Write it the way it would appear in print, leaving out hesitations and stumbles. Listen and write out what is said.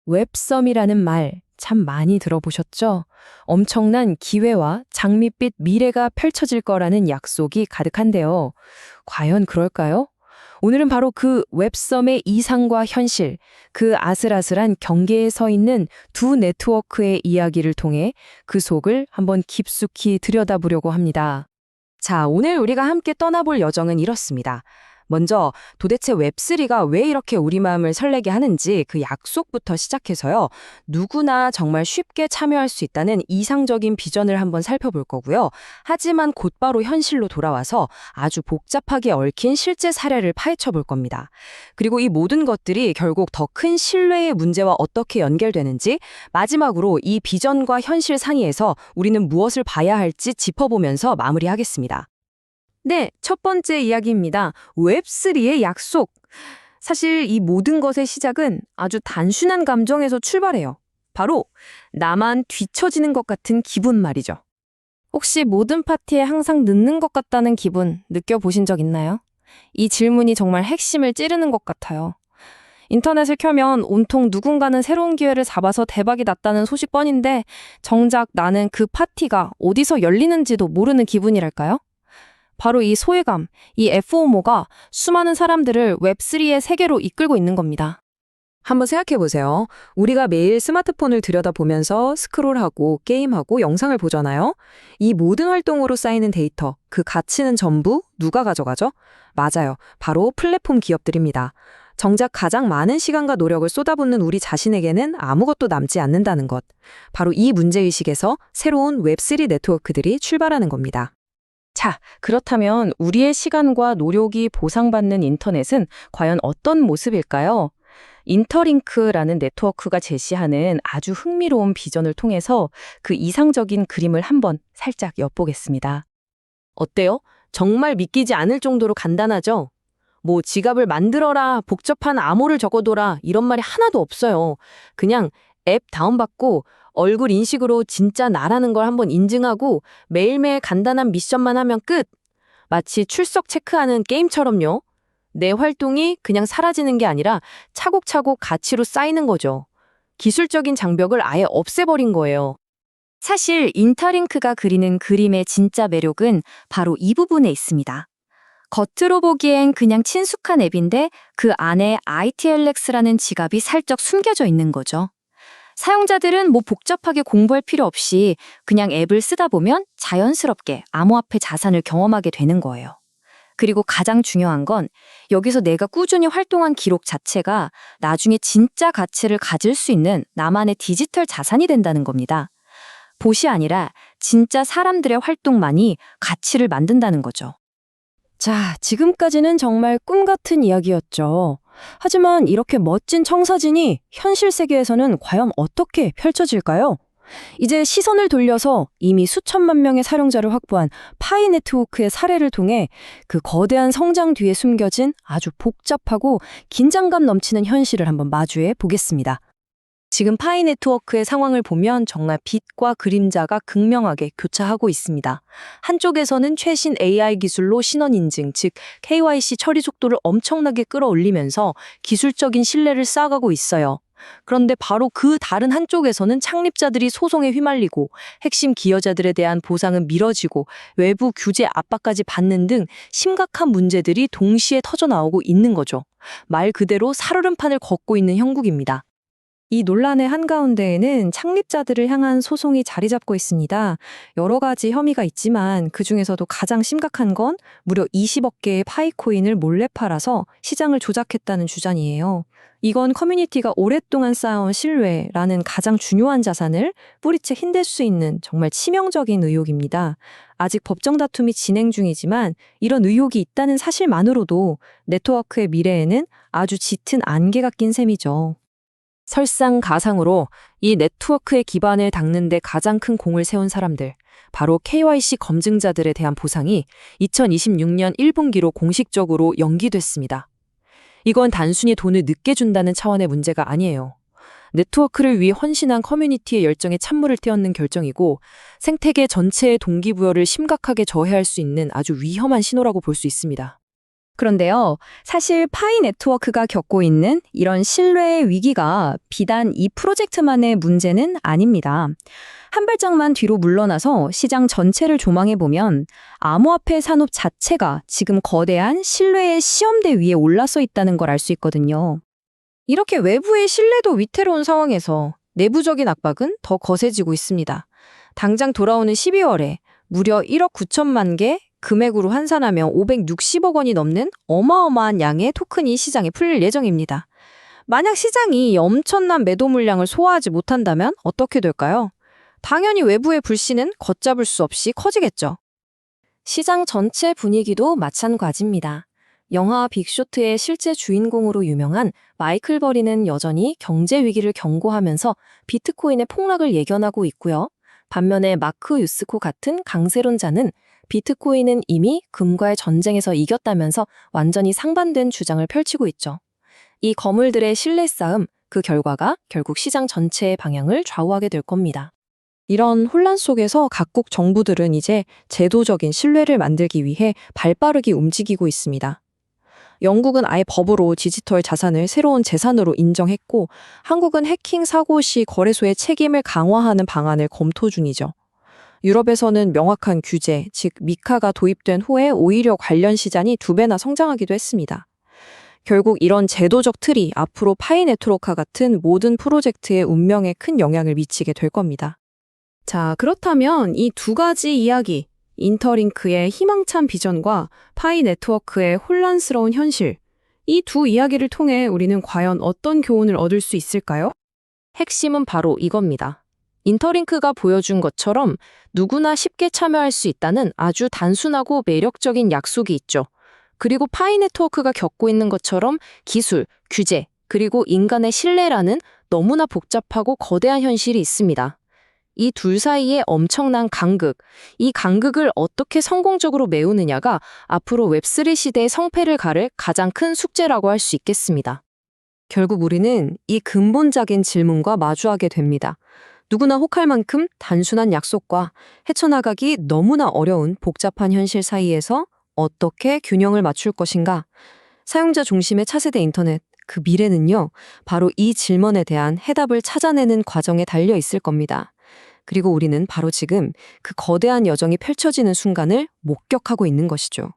웹섬이라는 말 참 많이 들어보셨죠? 엄청난 기회와 장밋빛 미래가 펼쳐질 거라는 약속이 가득한데요. 과연 그럴까요? 오늘은 바로 그 웹섬의 이상과 현실, 그 아슬아슬한 경계에 서 있는 두 네트워크의 이야기를 통해 그 속을 한번 깊숙이 들여다보려고 합니다. 자, 오늘 우리가 함께 떠나볼 여정은 이렇습니다. 먼저 도대체 웹3가 왜 이렇게 우리 마음을 설레게 하는지 그 약속부터 시작해서요. 누구나 정말 쉽게 참여할 수 있다는 이상적인 비전을 한번 살펴볼 거고요. 하지만 곧바로 현실로 돌아와서 아주 복잡하게 얽힌 실제 사례를 파헤쳐 볼 겁니다. 그리고 이 모든 것들이 결국 더 큰 신뢰의 문제와 어떻게 연결되는지, 마지막으로 이 비전과 현실 사이에서 우리는 무엇을 봐야 할지 짚어보면서 마무리하겠습니다. 네, 첫 번째 이야기입니다. 웹3의 약속. 사실 이 모든 것의 시작은 아주 단순한 감정에서 출발해요. 바로 나만 뒤처지는 것 같은 기분 말이죠. 혹시 모든 파티에 항상 늦는 것 같다는 기분 느껴보신 적 있나요? 이 질문이 정말 핵심을 찌르는 것 같아요. 인터넷을 켜면 온통 누군가는 새로운 기회를 잡아서 대박이 났다는 소식 뻔인데 정작 나는 그 파티가 어디서 열리는지도 모르는 기분이랄까요? 바로 이 소외감, 이 FOMO가 수많은 사람들을 웹3의 세계로 이끌고 있는 겁니다. 한번 생각해 보세요. 우리가 매일 스마트폰을 들여다보면서 스크롤하고 게임하고 영상을 보잖아요. 이 모든 활동으로 쌓이는 데이터, 그 가치는 전부 누가 가져가죠? 맞아요. 바로 플랫폼 기업들입니다. 정작 가장 많은 시간과 노력을 쏟아붓는 우리 자신에게는 아무것도 남지 않는다는 것. 바로 이 문제의식에서 새로운 웹3 네트워크들이 출발하는 겁니다. 자, 그렇다면 우리의 시간과 노력이 보상받는 인터넷은 과연 어떤 모습일까요? 인터링크라는 네트워크가 제시하는 아주 흥미로운 비전을 통해서 그 이상적인 그림을 한번 살짝 엿보겠습니다. 어때요? 정말 믿기지 않을 정도로 간단하죠? 뭐 지갑을 만들어라, 복잡한 암호를 적어둬라 이런 말이 하나도 없어요. 그냥 앱 다운받고 얼굴 인식으로 진짜 나라는 걸 한번 인증하고 매일매일 간단한 미션만 하면 끝! 마치 출석 체크하는 게임처럼요. 내 활동이 그냥 사라지는 게 아니라 차곡차곡 가치로 쌓이는 거죠. 기술적인 장벽을 아예 없애버린 거예요. 사실 인터링크가 그리는 그림의 진짜 매력은 바로 이 부분에 있습니다. 겉으로 보기엔 그냥 친숙한 앱인데 그 안에 ITLX라는 지갑이 살짝 숨겨져 있는 거죠. 사용자들은 뭐 복잡하게 공부할 필요 없이 그냥 앱을 쓰다 보면 자연스럽게 암호화폐 자산을 경험하게 되는 거예요. 그리고 가장 중요한 건 여기서 내가 꾸준히 활동한 기록 자체가 나중에 진짜 가치를 가질 수 있는 나만의 디지털 자산이 된다는 겁니다. 봇이 아니라 진짜 사람들의 활동만이 가치를 만든다는 거죠. 자, 지금까지는 정말 꿈 같은 이야기였죠. 하지만 이렇게 멋진 청사진이 현실 세계에서는 과연 어떻게 펼쳐질까요? 이제 시선을 돌려서 이미 수천만 명의 사용자를 확보한 파이 네트워크의 사례를 통해 그 거대한 성장 뒤에 숨겨진 아주 복잡하고 긴장감 넘치는 현실을 한번 마주해 보겠습니다. 지금 파이 네트워크의 상황을 보면 정말 빛과 그림자가 극명하게 교차하고 있습니다. 한쪽에서는 최신 AI 기술로 신원 인증, 즉 KYC 처리 속도를 엄청나게 끌어올리면서 기술적인 신뢰를 쌓아가고 있어요. 그런데 바로 그 다른 한쪽에서는 창립자들이 소송에 휘말리고 핵심 기여자들에 대한 보상은 미뤄지고 외부 규제 압박까지 받는 등 심각한 문제들이 동시에 터져나오고 있는 거죠. 말 그대로 살얼음판을 걷고 있는 형국입니다. 이 논란의 한가운데에는 창립자들을 향한 소송이 자리 잡고 있습니다. 여러 가지 혐의가 있지만 그중에서도 가장 심각한 건 무려 20억 개의 파이코인을 몰래 팔아서 시장을 조작했다는 주장이에요. 이건 커뮤니티가 오랫동안 쌓아온 신뢰라는 가장 중요한 자산을 뿌리채 힘댈 수 있는 정말 치명적인 의혹입니다. 아직 법정 다툼이 진행 중이지만 이런 의혹이 있다는 사실만으로도 네트워크의 미래에는 아주 짙은 안개가 낀 셈이죠. 설상가상으로 이 네트워크의 기반을 닦는 데 가장 큰 공을 세운 사람들, 바로 KYC 검증자들에 대한 보상이 2026년 1분기로 공식적으로 연기됐습니다. 이건 단순히 돈을 늦게 준다는 차원의 문제가 아니에요. 네트워크를 위해 헌신한 커뮤니티의 열정에 찬물을 떼었는 결정이고 생태계 전체의 동기부여를 심각하게 저해할 수 있는 아주 위험한 신호라고 볼 수 있습니다. 그런데요, 사실 파이 네트워크가 겪고 있는 이런 신뢰의 위기가 비단 이 프로젝트만의 문제는 아닙니다. 한 발짝만 뒤로 물러나서 시장 전체를 조망해보면 암호화폐 산업 자체가 지금 거대한 신뢰의 시험대 위에 올라서 있다는 걸 알 수 있거든요. 이렇게 외부의 신뢰도 위태로운 상황에서 내부적인 압박은 더 거세지고 있습니다. 당장 돌아오는 12월에 무려 1억 9천만 개 금액으로 환산하며 560억 원이 넘는 어마어마한 양의 토큰이 시장에 풀릴 예정입니다. 만약 시장이 엄청난 매도 물량을 소화하지 못한다면 어떻게 될까요? 당연히 외부의 불씨는 걷잡을 수 없이 커지겠죠. 시장 전체 분위기도 마찬가지입니다. 영화 빅쇼트의 실제 주인공으로 유명한 마이클 버리는 여전히 경제 위기를 경고하면서 비트코인의 폭락을 예견하고 있고요. 반면에 마크 유스코 같은 강세론자는 비트코인은 이미 금과의 전쟁에서 이겼다면서 완전히 상반된 주장을 펼치고 있죠. 이 거물들의 신뢰 싸움, 그 결과가 결국 시장 전체의 방향을 좌우하게 될 겁니다. 이런 혼란 속에서 각국 정부들은 이제 제도적인 신뢰를 만들기 위해 발빠르게 움직이고 있습니다. 영국은 아예 법으로 디지털 자산을 새로운 재산으로 인정했고, 한국은 해킹 사고 시 거래소의 책임을 강화하는 방안을 검토 중이죠. 유럽에서는 명확한 규제, 즉 미카가 도입된 후에 오히려 관련 시장이 2배나 성장하기도 했습니다. 결국 이런 제도적 틀이 앞으로 파이 네트워크와 같은 모든 프로젝트의 운명에 큰 영향을 미치게 될 겁니다. 자, 그렇다면 이 두 가지 이야기, 인터링크의 희망찬 비전과 파이 네트워크의 혼란스러운 현실, 이 두 이야기를 통해 우리는 과연 어떤 교훈을 얻을 수 있을까요? 핵심은 바로 이겁니다. 인터링크가 보여준 것처럼 누구나 쉽게 참여할 수 있다는 아주 단순하고 매력적인 약속이 있죠. 그리고 파이 네트워크가 겪고 있는 것처럼 기술, 규제, 그리고 인간의 신뢰라는 너무나 복잡하고 거대한 현실이 있습니다. 이 둘 사이에 엄청난 간극, 이 간극을 어떻게 성공적으로 메우느냐가 앞으로 웹3 시대의 성패를 가를 가장 큰 숙제라고 할 수 있겠습니다. 결국 우리는 이 근본적인 질문과 마주하게 됩니다. 누구나 혹할 만큼 단순한 약속과 헤쳐나가기 너무나 어려운 복잡한 현실 사이에서 어떻게 균형을 맞출 것인가? 사용자 중심의 차세대 인터넷, 그 미래는요, 바로 이 질문에 대한 해답을 찾아내는 과정에 달려 있을 겁니다. 그리고 우리는 바로 지금 그 거대한 여정이 펼쳐지는 순간을 목격하고 있는 것이죠.